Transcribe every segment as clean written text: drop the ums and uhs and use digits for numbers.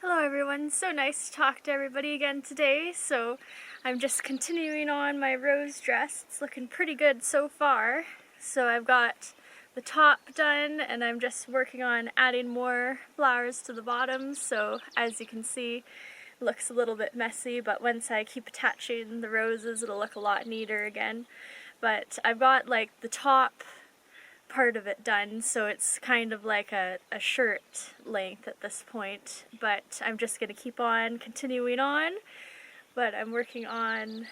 Hello everyone, so nice to talk to everybody again today. So I'm just continuing on my rose dress. It's looking pretty good so far. So I've got the top done and I'm just working on adding more flowers to the bottom. So as you can see, it looks a little bit messy, but once I keep attaching the roses it'll look a lot neater again. But I've got like the top part of it done, so it's kind of like a shirt length at this point, but I'm just going to keep on continuing on, but I'm working on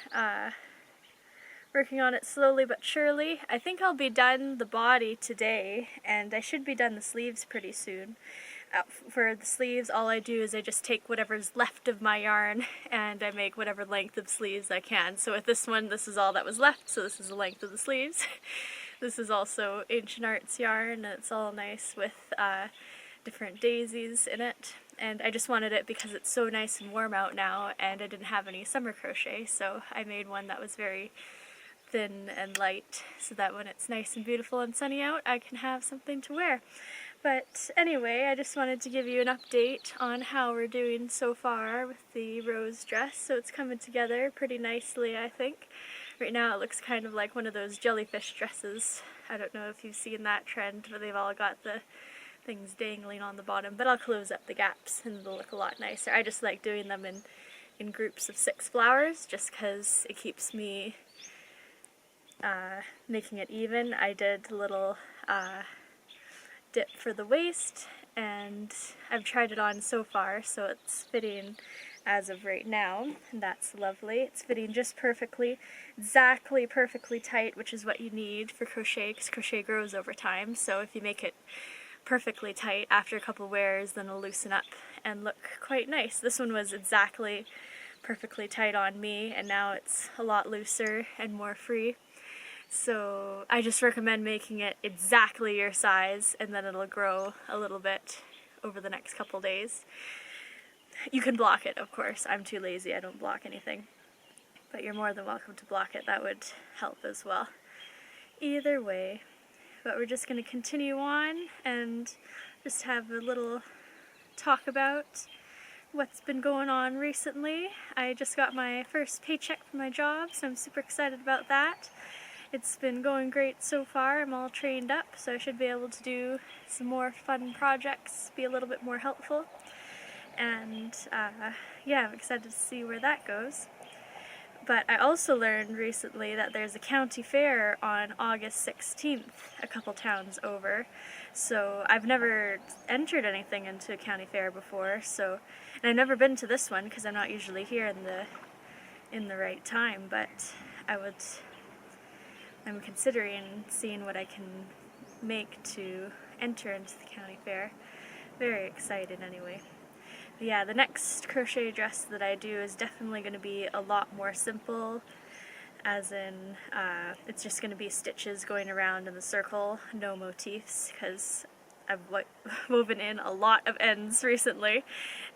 it slowly but surely. I think I'll be done the body today, and I should be done the sleeves pretty soon. For the sleeves, all I do is I just take whatever's left of my yarn and I make whatever length of sleeves I can. So with this one, this is all that was left, so this is the length of the sleeves. This is also Ancient Arts yarn, and it's all nice with different daisies in it. And I just wanted it because it's so nice and warm out now, and I didn't have any summer crochet, so I made one that was very thin and light, so that when it's nice and beautiful and sunny out, I can have something to wear. But anyway, I just wanted to give you an update on how we're doing so far with the rose dress. So it's coming together pretty nicely, I think. Right now it looks kind of like one of those jellyfish dresses. I don't know if you've seen that trend, but they've all got the things dangling on the bottom, but I'll close up the gaps and it'll look a lot nicer. I just like doing them in groups of 6 flowers just because it keeps me making it even. I did a little dip for the waist, and I've tried it on so far, so it's fitting as of right now, and that's lovely. It's fitting just perfectly, exactly perfectly tight, which is what you need for crochet, because crochet grows over time. So if you make it perfectly tight after a couple wears, then it'll loosen up and look quite nice. This one was exactly perfectly tight on me, and now it's a lot looser and more free. So I just recommend making it exactly your size, and then it'll grow a little bit over the next couple days. You can block it, of course. I'm too lazy, I don't block anything. But you're more than welcome to block it, that would help as well. Either way. But we're just going to continue on and just have a little talk about what's been going on recently. I just got my first paycheck from my job, so I'm super excited about that. It's been going great so far. I'm all trained up, so I should be able to do some more fun projects, be a little bit more helpful. And yeah, I'm excited to see where that goes. But I also learned recently that there's a county fair on August 16th, a couple towns over. So I've never entered anything into a county fair before, and I've never been to this one because I'm not usually here in the right time, but I'm considering seeing what I can make to enter into the county fair. Very excited anyway. But yeah, the next crochet dress that I do is definitely going to be a lot more simple, as in it's just going to be stitches going around in the circle, no motifs, because I've woven in a lot of ends recently,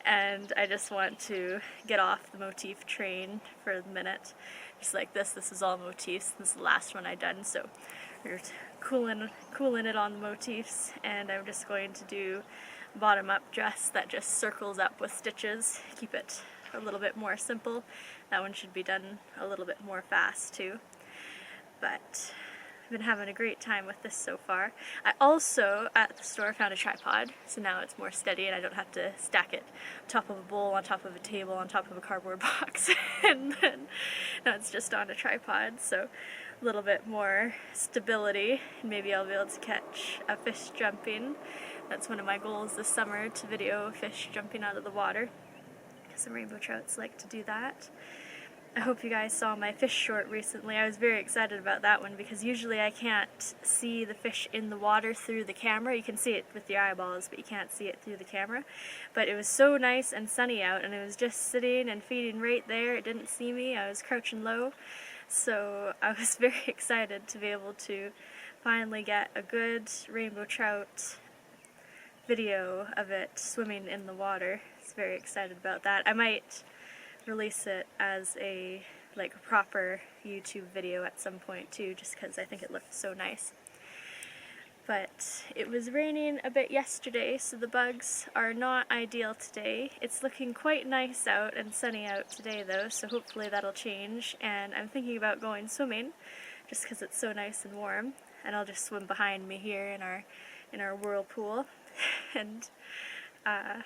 and I just want to get off the motif train for the minute. Just like this is all motifs. This is the last one I've done, so we're cooling it on the motifs, and I'm just going to do a bottom-up dress that just circles up with stitches, keep it a little bit more simple. That one should be done a little bit more fast too. But I've been having a great time with this so far. I also, at the store, found a tripod, so now it's more steady and I don't have to stack it on top of a bowl, on top of a table, on top of a cardboard box, and then now it's just on a tripod, so a little bit more stability. Maybe I'll be able to catch a fish jumping. That's one of my goals this summer, to video fish jumping out of the water, because some rainbow trouts like to do that. I hope you guys saw my fish short recently. I was very excited about that one because usually I can't see the fish in the water through the camera. You can see it with your eyeballs, but you can't see it through the camera. But it was so nice and sunny out, and it was just sitting and feeding right there. It didn't see me. I was crouching low. So I was very excited to be able to finally get a good rainbow trout video of it swimming in the water. I was very excited about that. I might release it as a proper YouTube video at some point too, just because I think it looks so nice. But it was raining a bit yesterday, so the bugs are not ideal today. It's looking quite nice out and sunny out today though, so hopefully that'll change. And I'm thinking about going swimming, just because it's so nice and warm. And I'll just swim behind me here in our whirlpool. And I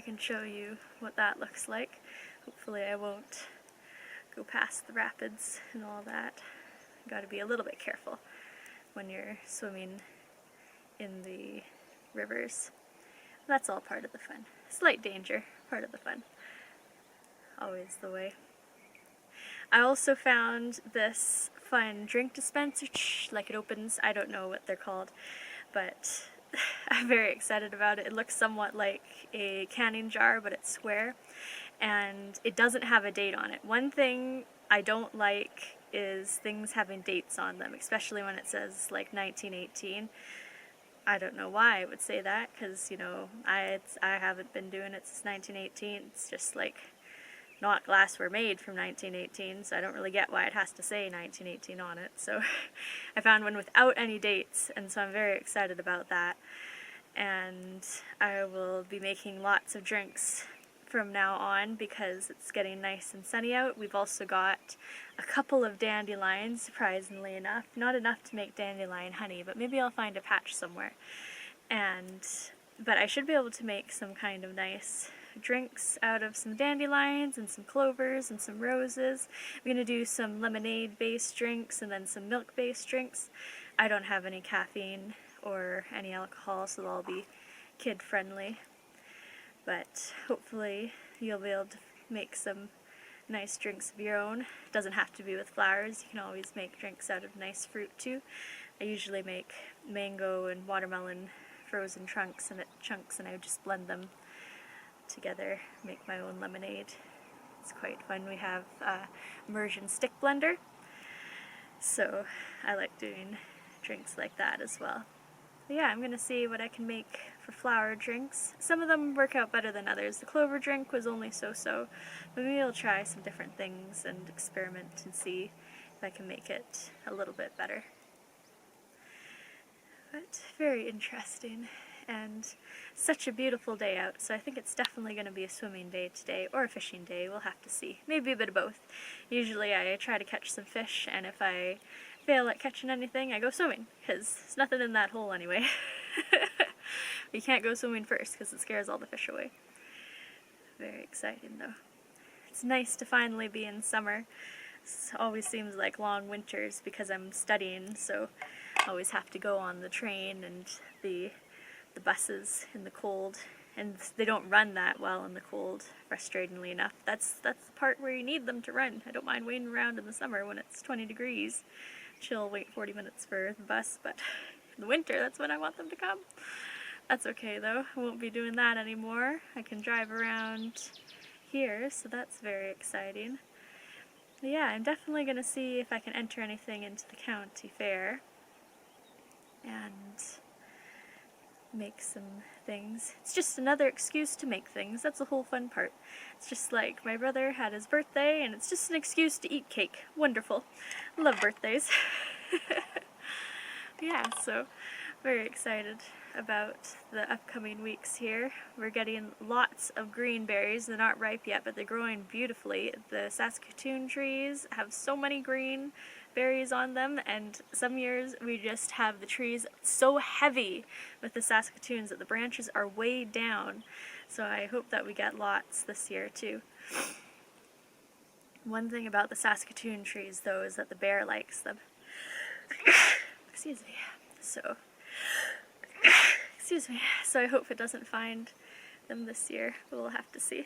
can show you what that looks like. Hopefully I won't go past the rapids and all that. Gotta be a little bit careful when you're swimming in the rivers. That's all part of the fun. Slight danger, part of the fun. Always the way. I also found this fun drink dispenser, like it opens, I don't know what they're called, but I'm very excited about it. It looks somewhat like a canning jar, but it's square, and it doesn't have a date on it. One thing I don't like is things having dates on them, especially when it says like 1918. I don't know why it would say that, because you know, I haven't been doing it since 1918. It's just like not glassware made from 1918, so I don't really get why it has to say 1918 on it. So I found one without any dates, and so I'm very excited about that. And I will be making lots of drinks from now on because it's getting nice and sunny out. We've also got a couple of dandelions, surprisingly enough. Not enough to make dandelion honey, but maybe I'll find a patch somewhere. But I should be able to make some kind of nice drinks out of some dandelions and some clovers and some roses. I'm going to do some lemonade-based drinks and then some milk-based drinks. I don't have any caffeine or any alcohol, so they'll all be kid-friendly. But hopefully you'll be able to make some nice drinks of your own. It doesn't have to be with flowers. You can always make drinks out of nice fruit too. I usually make mango and watermelon frozen chunks and I just blend them together, make my own lemonade. It's quite fun. We have immersion stick blender, so I like doing drinks like that as well. But yeah, I'm going to see what I can make for flower drinks. Some of them work out better than others. The clover drink was only so-so, but maybe I'll try some different things and experiment and see if I can make it a little bit better. But very interesting, and such a beautiful day out, so I think it's definitely going to be a swimming day today, or a fishing day. We'll have to see. Maybe a bit of both. Usually I try to catch some fish, and if I fail at catching anything, I go swimming, because there's nothing in that hole anyway. You can't go swimming first, because it scares all the fish away. Very exciting though. It's nice to finally be in summer. It always seems like long winters because I'm studying, so I always have to go on the train and the buses in the cold, and they don't run that well in the cold, frustratingly enough. That's the part where you need them to run. I don't mind waiting around in the summer when it's 20 degrees. Chill, wait 40 minutes for the bus, but in the winter, that's when I want them to come. That's okay though, I won't be doing that anymore. I can drive around here, so that's very exciting. But yeah, I'm definitely going to see if I can enter anything into the county fair and make some things. It's just another excuse to make things. That's the whole fun part. It's just like my brother had his birthday and it's just an excuse to eat cake. Wonderful. Love birthdays. Yeah, so very excited about the upcoming weeks here. We're getting lots of green berries. They're not ripe yet, but they're growing beautifully. The Saskatoon trees have so many green berries on them, and some years we just have the trees so heavy with the Saskatoons that the branches are way down. So I hope that we get lots this year too. One thing about the Saskatoon trees though is that the bear likes them. Excuse me. So I hope it doesn't find them this year. We'll have to see.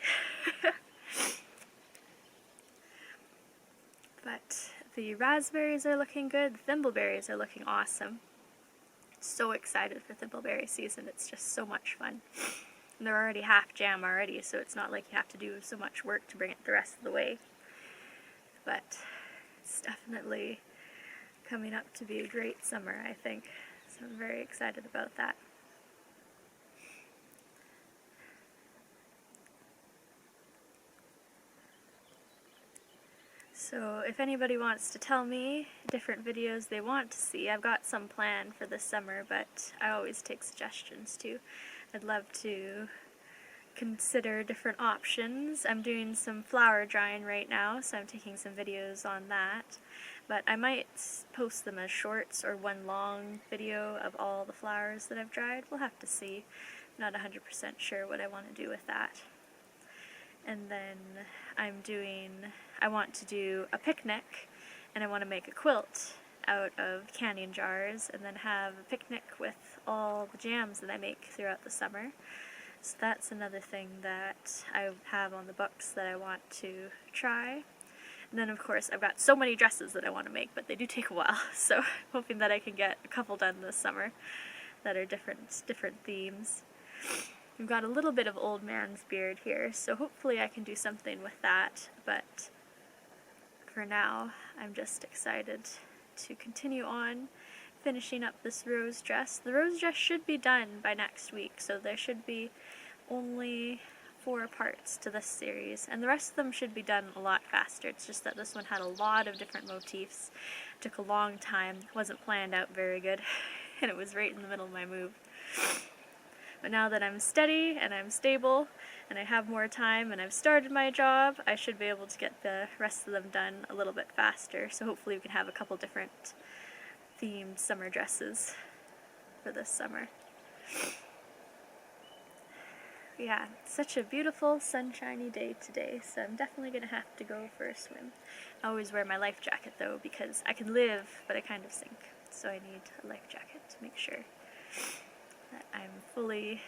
But the raspberries are looking good. The thimbleberries are looking awesome. So excited for thimbleberry season. It's just so much fun. And they're already half jam already, so it's not like you have to do so much work to bring it the rest of the way. But it's definitely coming up to be a great summer, I think. So I'm very excited about that. So if anybody wants to tell me different videos they want to see, I've got some planned for this summer, but I always take suggestions too. I'd love to consider different options. I'm doing some flower drying right now, so I'm taking some videos on that. But I might post them as shorts or one long video of all the flowers that I've dried. We'll have to see. I'm not 100% sure what I want to do with that. And then I want to do a picnic, and I want to make a quilt out of canning jars and then have a picnic with all the jams that I make throughout the summer. So that's another thing that I have on the books that I want to try. And then of course I've got so many dresses that I want to make, but they do take a while, so I'm hoping that I can get a couple done this summer that are different themes. We've got a little bit of old man's beard here, so hopefully I can do something with that, but for now I'm just excited to continue on finishing up this rose dress. The rose dress should be done by next week, so there should be only 4 parts to this series, and the rest of them should be done a lot faster. It's just that this one had a lot of different motifs. It took a long time, wasn't planned out very good, and it was right in the middle of my move. But now that I'm steady and I'm stable and I have more time and I've started my job, I should be able to get the rest of them done a little bit faster. So hopefully we can have a couple different themed summer dresses for this summer. Yeah, it's such a beautiful sunshiny day today, so I'm definitely going to have to go for a swim. I always wear my life jacket though, because I can live but I kind of sink, so I need a life jacket to make sure that I'm fully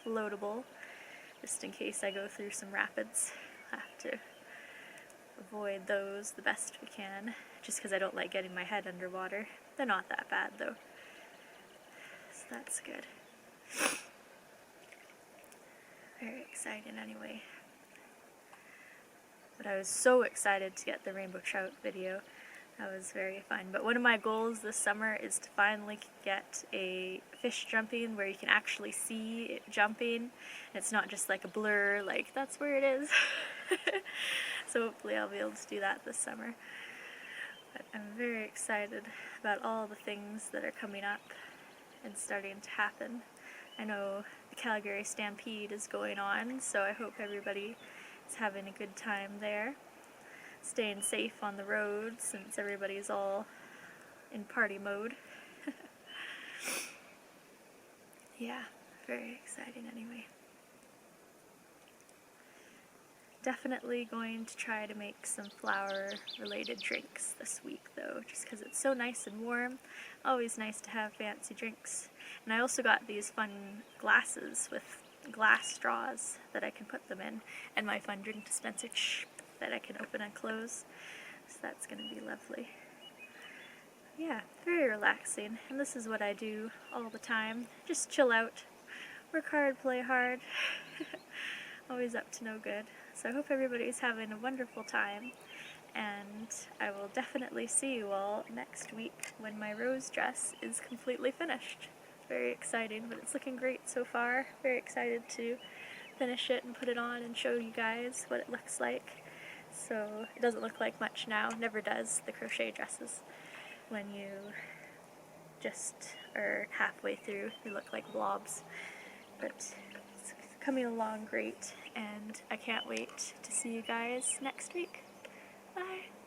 floatable, just in case I go through some rapids. I have to avoid those the best we can, just because I don't like getting my head underwater. They're not that bad though, so that's good. Very exciting anyway. But I was so excited to get the rainbow trout video. That was very fun. But one of my goals this summer is to finally get a fish jumping where you can actually see it jumping. And it's not just like a blur, like that's where it is. So hopefully I'll be able to do that this summer. But I'm very excited about all the things that are coming up and starting to happen. I know the Calgary Stampede is going on, so I hope everybody is having a good time there. Staying safe on the road since everybody's all in party mode. Yeah, very exciting anyway. Definitely going to try to make some flower-related drinks this week though, just because it's so nice and warm. Always nice to have fancy drinks. And I also got these fun glasses with glass straws that I can put them in, and my fun drink dispenser that I can open and close. So that's going to be lovely. Yeah, very relaxing, and this is what I do all the time. Just chill out, work hard, play hard. Always up to no good. So I hope everybody's having a wonderful time, and I will definitely see you all next week when my rose dress is completely finished. Very exciting, but it's looking great so far. Very excited to finish it and put it on and show you guys what it looks like. So it doesn't look like much now, never does, the crochet dresses. When you just are halfway through, they look like blobs. But it's coming along great, and I can't wait to see you guys next week. Bye!